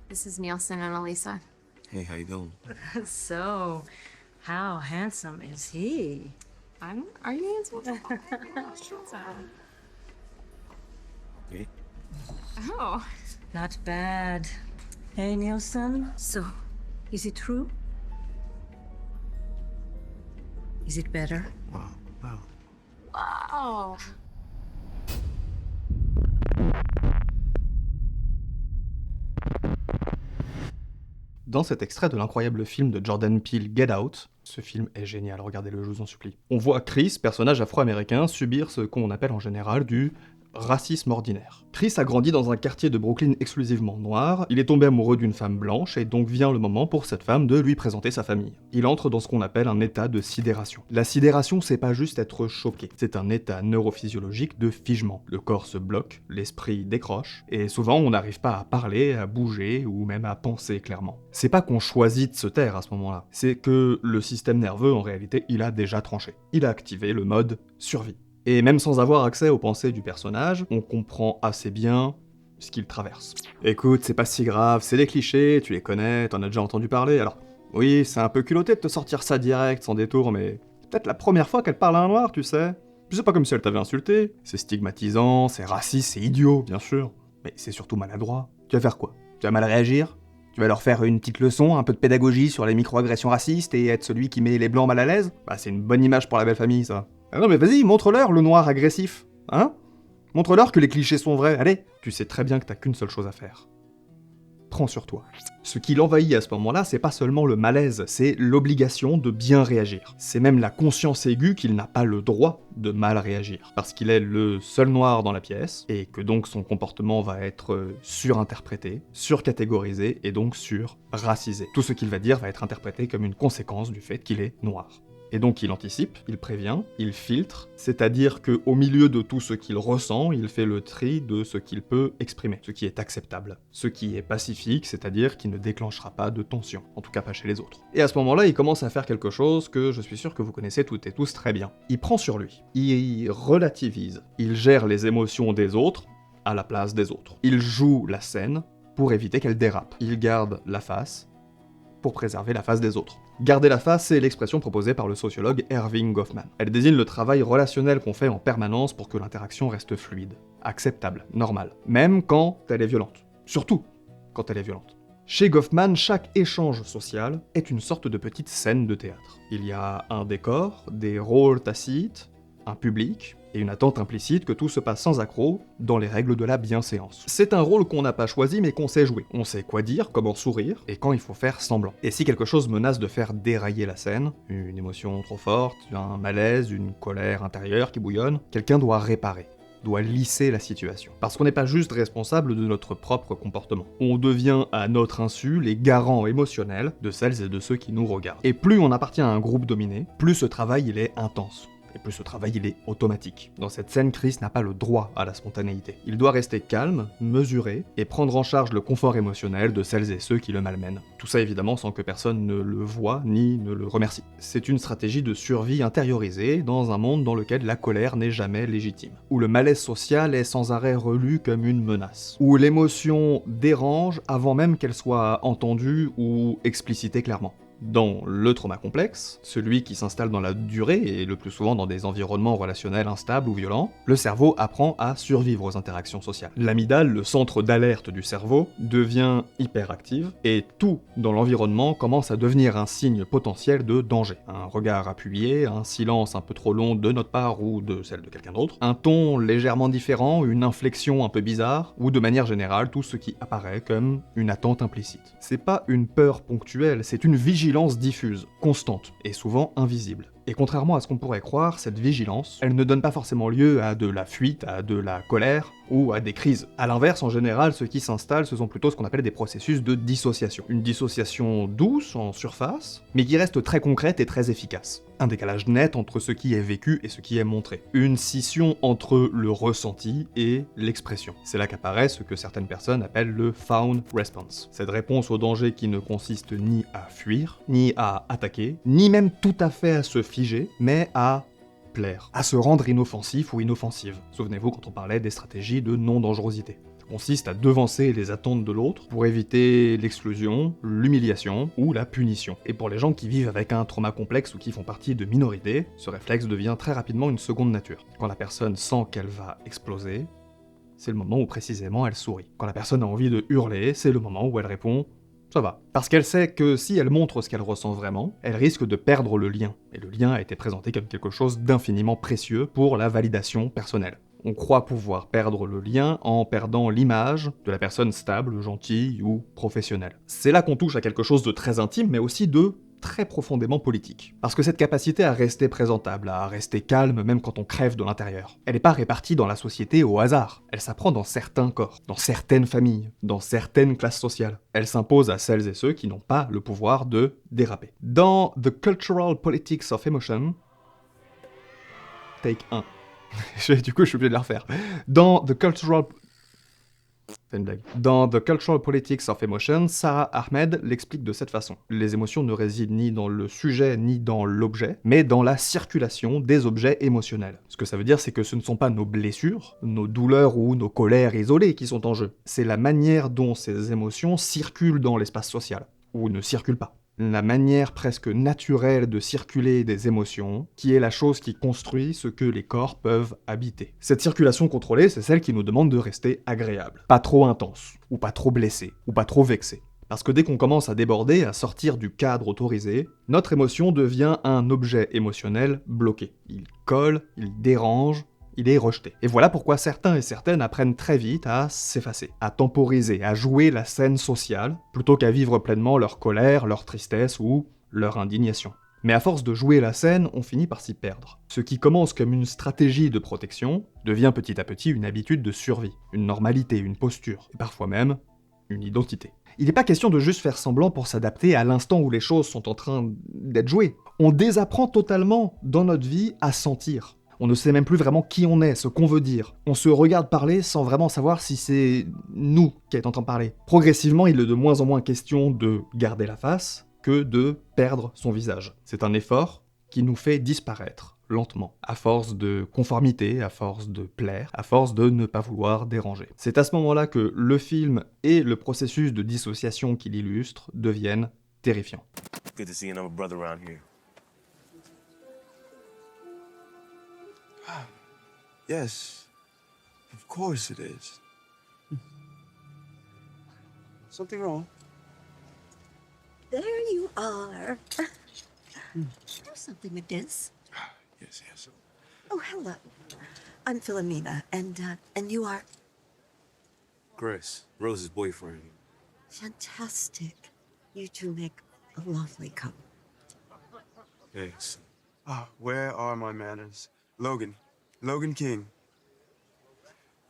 This is Nielsen and Elisa. Hey, how you doing? So, how handsome is he? Are you answering? Hey. Oh. Not bad. Hey, Nielsen. So, is it true? Is it better? Wow. Oh. Dans cet extrait de l'incroyable film de Jordan Peele Get Out, ce film est génial, regardez-le, je vous en supplie. On voit Chris, personnage afro-américain, subir ce qu'on appelle en général du racisme ordinaire. Chris a grandi dans un quartier de Brooklyn exclusivement noir, il est tombé amoureux d'une femme blanche et donc vient le moment pour cette femme de lui présenter sa famille. Il entre dans ce qu'on appelle un état de sidération. La sidération, c'est pas juste être choqué, c'est un état neurophysiologique de figement. Le corps se bloque, l'esprit décroche, et souvent on n'arrive pas à parler, à bouger ou même à penser clairement. C'est pas qu'on choisit de se taire à ce moment-là, c'est que le système nerveux en réalité il a déjà tranché. Il a activé le mode survie. Et même sans avoir accès aux pensées du personnage, on comprend assez bien ce qu'il traverse. Écoute, c'est pas si grave, c'est des clichés, tu les connais, t'en as déjà entendu parler, alors oui, c'est un peu culotté de te sortir ça direct, sans détour, mais c'est peut-être la première fois qu'elle parle à un noir, tu sais. Puis c'est pas comme si elle t'avait insulté, c'est stigmatisant, c'est raciste, c'est idiot, bien sûr, mais c'est surtout maladroit. Tu vas faire quoi? Tu vas mal réagir? Tu vas leur faire une petite leçon, un peu de pédagogie sur les micro-agressions racistes et être celui qui met les blancs mal à l'aise? Bah c'est une bonne image pour la belle famille, ça. Ah non mais vas-y, montre-leur le noir agressif, hein? Montre-leur que les clichés sont vrais, allez! Tu sais très bien que t'as qu'une seule chose à faire. Prends sur toi. Ce qui l'envahit à ce moment-là, c'est pas seulement le malaise, c'est l'obligation de bien réagir. C'est même la conscience aiguë qu'il n'a pas le droit de mal réagir, parce qu'il est le seul noir dans la pièce, et que donc son comportement va être surinterprété, surcatégorisé, et donc surracisé. Tout ce qu'il va dire va être interprété comme une conséquence du fait qu'il est noir. Et donc il anticipe, il prévient, il filtre, c'est-à-dire qu'au milieu de tout ce qu'il ressent, il fait le tri de ce qu'il peut exprimer, ce qui est acceptable, ce qui est pacifique, c'est-à-dire qui ne déclenchera pas de tension, en tout cas pas chez les autres. Et à ce moment-là, il commence à faire quelque chose que je suis sûr que vous connaissez toutes et tous très bien. Il prend sur lui, il relativise, il gère les émotions des autres à la place des autres. Il joue la scène pour éviter qu'elle dérape. Il garde la face pour préserver la face des autres. Garder la face, c'est l'expression proposée par le sociologue Erving Goffman. Elle désigne le travail relationnel qu'on fait en permanence pour que l'interaction reste fluide, acceptable, normale, même quand elle est violente. Surtout quand elle est violente. Chez Goffman, chaque échange social est une sorte de petite scène de théâtre. Il y a un décor, des rôles tacites, un public, et une attente implicite que tout se passe sans accroc, dans les règles de la bienséance. C'est un rôle qu'on n'a pas choisi mais qu'on sait jouer. On sait quoi dire, comment sourire, et quand il faut faire semblant. Et si quelque chose menace de faire dérailler la scène, une émotion trop forte, un malaise, une colère intérieure qui bouillonne, quelqu'un doit réparer, doit lisser la situation. Parce qu'on n'est pas juste responsable de notre propre comportement. On devient à notre insu les garants émotionnels de celles et de ceux qui nous regardent. Et plus on appartient à un groupe dominé, plus ce travail il est intense. Et plus ce travail il est automatique. Dans cette scène, Chris n'a pas le droit à la spontanéité. Il doit rester calme, mesuré, et prendre en charge le confort émotionnel de celles et ceux qui le malmènent. Tout ça évidemment sans que personne ne le voie ni ne le remercie. C'est une stratégie de survie intériorisée dans un monde dans lequel la colère n'est jamais légitime. Où le malaise social est sans arrêt relu comme une menace. Où l'émotion dérange avant même qu'elle soit entendue ou explicitée clairement. Dans le trauma complexe, celui qui s'installe dans la durée et le plus souvent dans des environnements relationnels instables ou violents, le cerveau apprend à survivre aux interactions sociales. L'amygdale, le centre d'alerte du cerveau, devient hyperactive et tout dans l'environnement commence à devenir un signe potentiel de danger. Un regard appuyé, un silence un peu trop long de notre part ou de celle de quelqu'un d'autre, un ton légèrement différent, une inflexion un peu bizarre, ou de manière générale tout ce qui apparaît comme une attente implicite. C'est pas une peur ponctuelle, c'est une vigilance diffuse, constante, et souvent invisible. Et contrairement à ce qu'on pourrait croire, cette vigilance, elle ne donne pas forcément lieu à de la fuite, à de la colère, ou à des crises. A l'inverse, en général, ce qui s'installe, ce sont plutôt ce qu'on appelle des processus de dissociation. Une dissociation douce, en surface, mais qui reste très concrète et très efficace. Un décalage net entre ce qui est vécu et ce qui est montré. Une scission entre le ressenti et l'expression. C'est là qu'apparaît ce que certaines personnes appellent le found response. Cette réponse au danger qui ne consiste ni à fuir, ni à attaquer, ni même tout à fait à se figer, mais à plaire, à se rendre inoffensif ou inoffensive. Souvenez-vous quand on parlait des stratégies de non-dangerosité. consiste à devancer les attentes de l'autre pour éviter l'exclusion, l'humiliation ou la punition. Et pour les gens qui vivent avec un trauma complexe ou qui font partie de minorités, ce réflexe devient très rapidement une seconde nature. Quand la personne sent qu'elle va exploser, c'est le moment où précisément elle sourit. Quand la personne a envie de hurler, c'est le moment où elle répond « ça va ». Parce qu'elle sait que si elle montre ce qu'elle ressent vraiment, elle risque de perdre le lien. Et le lien a été présenté comme quelque chose d'infiniment précieux pour la validation personnelle. On croit pouvoir perdre le lien en perdant l'image de la personne stable, gentille ou professionnelle. C'est là qu'on touche à quelque chose de très intime, mais aussi de très profondément politique. Parce que cette capacité à rester présentable, à rester calme même quand on crève de l'intérieur, elle n'est pas répartie dans la société au hasard. Elle s'apprend dans certains corps, dans certaines familles, dans certaines classes sociales. Elle s'impose à celles et ceux qui n'ont pas le pouvoir de déraper. Dans The Cultural Politics of Emotion, take 1. Du coup, je suis obligé de la refaire. Dans The Cultural Politics of Emotion, Sarah Ahmed l'explique de cette façon. Les émotions ne résident ni dans le sujet ni dans l'objet, mais dans la circulation des objets émotionnels. Ce que ça veut dire, c'est que ce ne sont pas nos blessures, nos douleurs ou nos colères isolées qui sont en jeu. C'est la manière dont ces émotions circulent dans l'espace social, ou ne circulent pas. La manière presque naturelle de circuler des émotions, qui est la chose qui construit ce que les corps peuvent habiter. Cette circulation contrôlée, c'est celle qui nous demande de rester agréable. Pas trop intense, ou pas trop blessé, ou pas trop vexé. Parce que dès qu'on commence à déborder, à sortir du cadre autorisé, notre émotion devient un objet émotionnel bloqué. Il colle, il dérange, il est rejeté. Et voilà pourquoi certains et certaines apprennent très vite à s'effacer, à temporiser, à jouer la scène sociale, plutôt qu'à vivre pleinement leur colère, leur tristesse ou leur indignation. Mais à force de jouer la scène, on finit par s'y perdre. Ce qui commence comme une stratégie de protection devient petit à petit une habitude de survie, une normalité, une posture, et parfois même une identité. Il n'est pas question de juste faire semblant pour s'adapter à l'instant où les choses sont en train d'être jouées. On désapprend totalement dans notre vie à sentir. On ne sait même plus vraiment qui on est, ce qu'on veut dire. On se regarde parler sans vraiment savoir si c'est nous qui est en train de parler. Progressivement, il est de moins en moins question de garder la face que de perdre son visage. C'est un effort qui nous fait disparaître, lentement, à force de conformité, à force de plaire, à force de ne pas vouloir déranger. C'est à ce moment-là que le film et le processus de dissociation qu'il illustre deviennent terrifiants. Good to see another brother around here. Yes, of course it is. Something wrong? There you are. Do something with this. Yes, yes. Oh, hello. I'm Philomena, and you are Chris, Rose's boyfriend. fantastic. You two make a lovely couple. Thanks. Where are my manners? Logan King.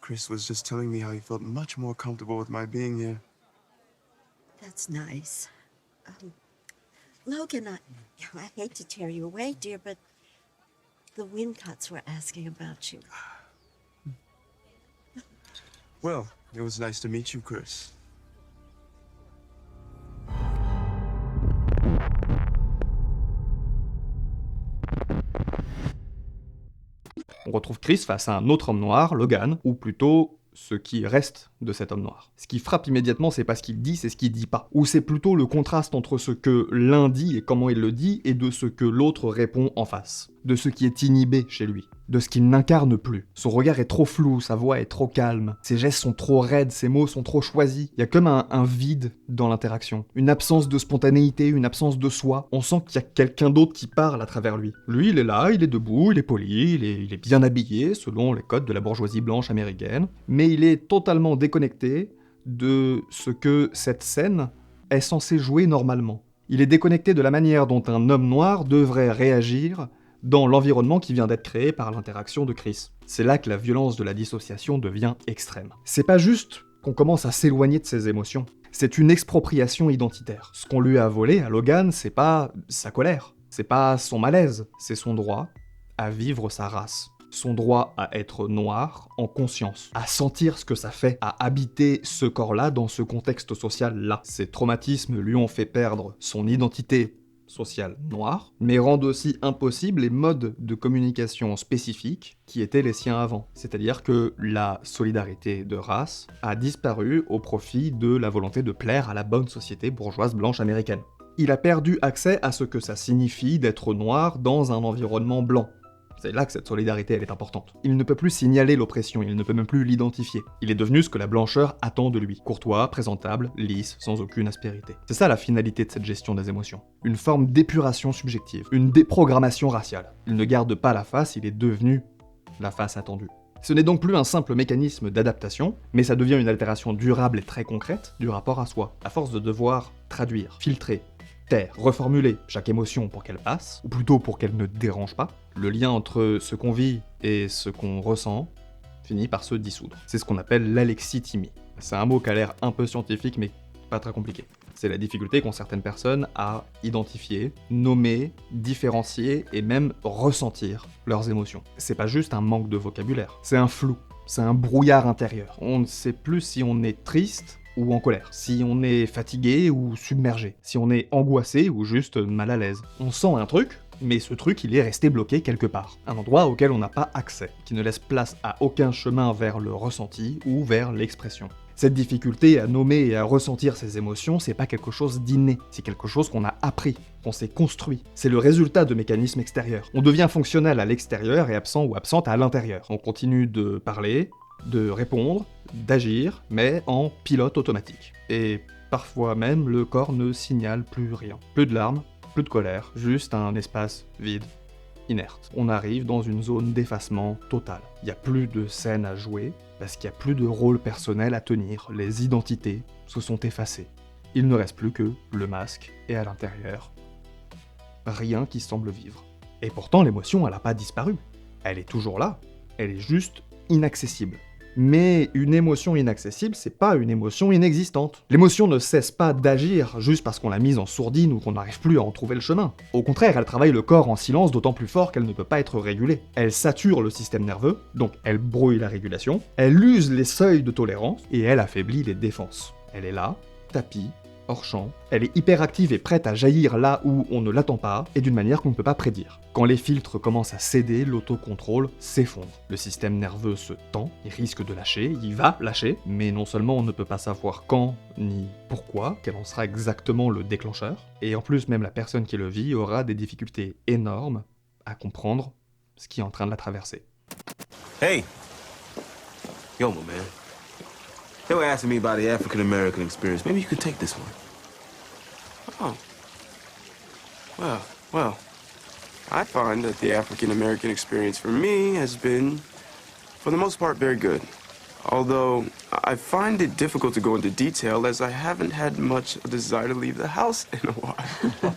Chris was just telling me how he felt much more comfortable with my being here. That's nice. Logan, I hate to tear you away, dear, but the Wincots were asking about you. Well, it was nice to meet you, Chris. On retrouve Chris face à un autre homme noir, Logan, ou plutôt ce qui reste de cet homme noir. Ce qui frappe immédiatement, c'est pas ce qu'il dit, c'est ce qu'il dit pas. Ou c'est plutôt le contraste entre ce que l'un dit et comment il le dit, et de ce que l'autre répond en face. De ce qui est inhibé chez lui. De ce qu'il n'incarne plus. Son regard est trop flou, sa voix est trop calme, ses gestes sont trop raides, ses mots sont trop choisis. Il y a comme un vide dans l'interaction. Une absence de spontanéité, une absence de soi. On sent qu'il y a quelqu'un d'autre qui parle à travers lui. Lui, il est là, il est debout, il est poli, il est bien habillé, selon les codes de la bourgeoisie blanche américaine, mais il est totalement déconnecté de ce que cette scène est censée jouer normalement. Il est déconnecté de la manière dont un homme noir devrait réagir dans l'environnement qui vient d'être créé par l'interaction de Chris. C'est là que la violence de la dissociation devient extrême. C'est pas juste qu'on commence à s'éloigner de ses émotions, c'est une expropriation identitaire. Ce qu'on lui a volé à Logan, c'est pas sa colère, c'est pas son malaise, c'est son droit à vivre sa race. Son droit à être noir en conscience, à sentir ce que ça fait, à habiter ce corps-là dans ce contexte social-là. Ces traumatismes lui ont fait perdre son identité, sociale noire, mais rendent aussi impossibles les modes de communication spécifiques qui étaient les siens avant. C'est-à-dire que la solidarité de race a disparu au profit de la volonté de plaire à la bonne société bourgeoise blanche américaine. Il a perdu accès à ce que ça signifie d'être noir dans un environnement blanc. C'est là que cette solidarité elle est importante. Il ne peut plus signaler l'oppression, il ne peut même plus l'identifier. Il est devenu ce que la blancheur attend de lui. Courtois, présentable, lisse, sans aucune aspérité. C'est ça la finalité de cette gestion des émotions. Une forme d'épuration subjective, une déprogrammation raciale. Il ne garde pas la face, il est devenu la face attendue. Ce n'est donc plus un simple mécanisme d'adaptation, mais ça devient une altération durable et très concrète du rapport à soi. À force de devoir traduire, filtrer, taire, reformuler chaque émotion pour qu'elle passe, ou plutôt pour qu'elle ne dérange pas, le lien entre ce qu'on vit et ce qu'on ressent finit par se dissoudre. C'est ce qu'on appelle l'alexithymie. C'est un mot qui a l'air un peu scientifique mais pas très compliqué. C'est la difficulté qu'ont certaines personnes à identifier, nommer, différencier et même ressentir leurs émotions. C'est pas juste un manque de vocabulaire, c'est un flou, c'est un brouillard intérieur. On ne sait plus si on est triste ou en colère, si on est fatigué ou submergé, si on est angoissé ou juste mal à l'aise. On sent un truc, mais ce truc il est resté bloqué quelque part, un endroit auquel on n'a pas accès, qui ne laisse place à aucun chemin vers le ressenti ou vers l'expression. Cette difficulté à nommer et à ressentir ses émotions, c'est pas quelque chose d'inné, c'est quelque chose qu'on a appris, qu'on s'est construit. C'est le résultat de mécanismes extérieurs. On devient fonctionnel à l'extérieur et absent ou absente à l'intérieur. On continue de parler, de répondre, d'agir, mais en pilote automatique. Et parfois même, le corps ne signale plus rien. Plus de larmes, plus de colère, juste un espace vide, inerte. On arrive dans une zone d'effacement total. Il n'y a plus de scène à jouer, parce qu'il n'y a plus de rôle personnel à tenir. Les identités se sont effacées. Il ne reste plus que le masque, et à l'intérieur, rien qui semble vivre. Et pourtant, l'émotion, elle n'a pas disparu. Elle est toujours là. Elle est juste inaccessible. Mais une émotion inaccessible, c'est pas une émotion inexistante. L'émotion ne cesse pas d'agir juste parce qu'on l'a mise en sourdine ou qu'on n'arrive plus à en trouver le chemin. Au contraire, elle travaille le corps en silence d'autant plus fort qu'elle ne peut pas être régulée. Elle sature le système nerveux, donc elle brouille la régulation, elle use les seuils de tolérance et elle affaiblit les défenses. Elle est là, tapis, hors champ, elle est hyperactive et prête à jaillir là où on ne l'attend pas, et d'une manière qu'on ne peut pas prédire. Quand les filtres commencent à céder, l'autocontrôle s'effondre. Le système nerveux se tend, il risque de lâcher, il va lâcher, mais non seulement on ne peut pas savoir quand ni pourquoi, quel en sera exactement le déclencheur, et en plus même la personne qui le vit aura des difficultés énormes à comprendre ce qui est en train de la traverser. Hey! Yo, my man. They were asking me about the African-American experience. Maybe you could take this one. Oh. Well. I find that the African-American experience for me has been, for the most part, very good. Although, I find it difficult to go into detail as I haven't had much desire to leave the house in a while.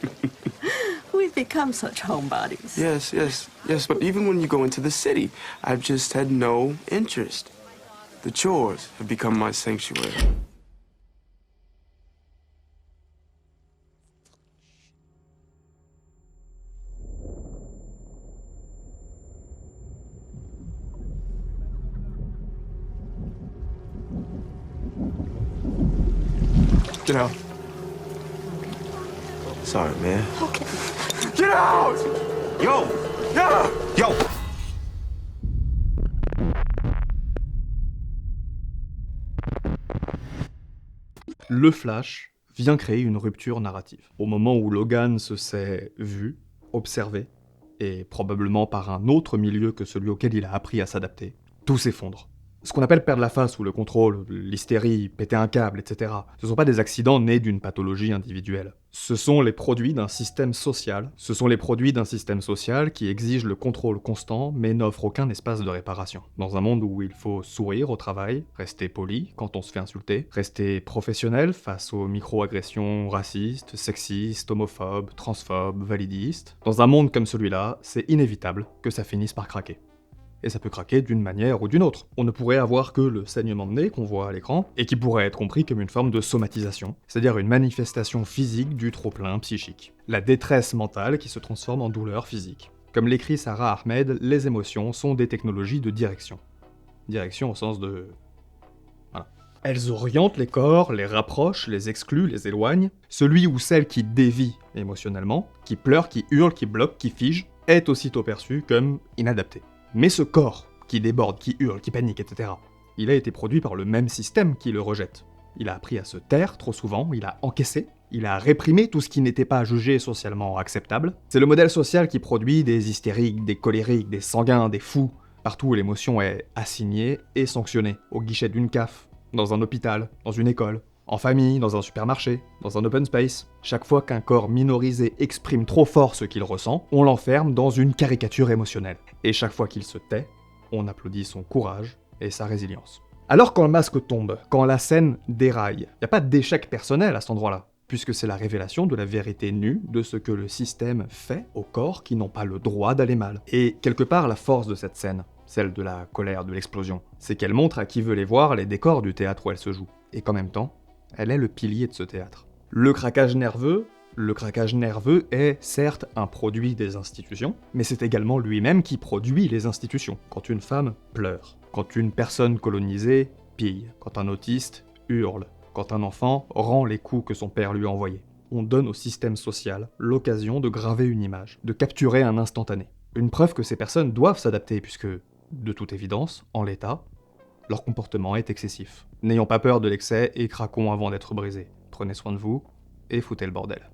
We've become such homebodies. Yes, but even when you go into the city, I've just had no interest. The chores have become my sanctuary. Get out. Sorry, man. Okay. Get out! Yo! Yeah! Yo! Le flash vient créer une rupture narrative. Au moment où Logan se sait vu, observé, et probablement par un autre milieu que celui auquel il a appris à s'adapter, tout s'effondre. Ce qu'on appelle perdre la face ou le contrôle, l'hystérie, péter un câble, etc., ce ne sont pas des accidents nés d'une pathologie individuelle. Ce sont les produits d'un système social. Ce sont les produits d'un système social qui exige le contrôle constant, mais n'offre aucun espace de réparation. Dans un monde où il faut sourire au travail, rester poli quand on se fait insulter, rester professionnel face aux micro-agressions racistes, sexistes, homophobes, transphobes, validistes, dans un monde comme celui-là, c'est inévitable que ça finisse par craquer. Et ça peut craquer d'une manière ou d'une autre. On ne pourrait avoir que le saignement de nez qu'on voit à l'écran, et qui pourrait être compris comme une forme de somatisation, c'est-à-dire une manifestation physique du trop-plein psychique. La détresse mentale qui se transforme en douleur physique. Comme l'écrit Sarah Ahmed, les émotions sont des technologies de direction. Direction au sens de... voilà. Elles orientent les corps, les rapprochent, les excluent, les éloignent. Celui ou celle qui dévie émotionnellement, qui pleure, qui hurle, qui bloque, qui fige, est aussitôt perçu comme inadapté. Mais ce corps, qui déborde, qui hurle, qui panique, etc., il a été produit par le même système qui le rejette. Il a appris à se taire trop souvent, il a encaissé, il a réprimé tout ce qui n'était pas jugé socialement acceptable. C'est le modèle social qui produit des hystériques, des colériques, des sanguins, des fous, partout où l'émotion est assignée et sanctionnée, au guichet d'une CAF, dans un hôpital, dans une école, en famille, dans un supermarché, dans un open space. Chaque fois qu'un corps minorisé exprime trop fort ce qu'il ressent, on l'enferme dans une caricature émotionnelle. Et chaque fois qu'il se tait, on applaudit son courage et sa résilience. Alors quand le masque tombe, quand la scène déraille, y a pas d'échec personnel à cet endroit-là, puisque c'est la révélation de la vérité nue de ce que le système fait aux corps qui n'ont pas le droit d'aller mal. Et quelque part la force de cette scène, celle de la colère, de l'explosion, c'est qu'elle montre à qui veut les voir les décors du théâtre où elle se joue, et qu'en même temps, elle est le pilier de ce théâtre. Le craquage nerveux est certes un produit des institutions, mais c'est également lui-même qui produit les institutions. Quand une femme pleure, quand une personne colonisée pille, quand un autiste hurle, quand un enfant rend les coups que son père lui a envoyés. On donne au système social l'occasion de graver une image, de capturer un instantané. Une preuve que ces personnes doivent s'adapter puisque, de toute évidence, en l'état, leur comportement est excessif. N'ayons pas peur de l'excès et craquons avant d'être brisés. Prenez soin de vous et foutez le bordel.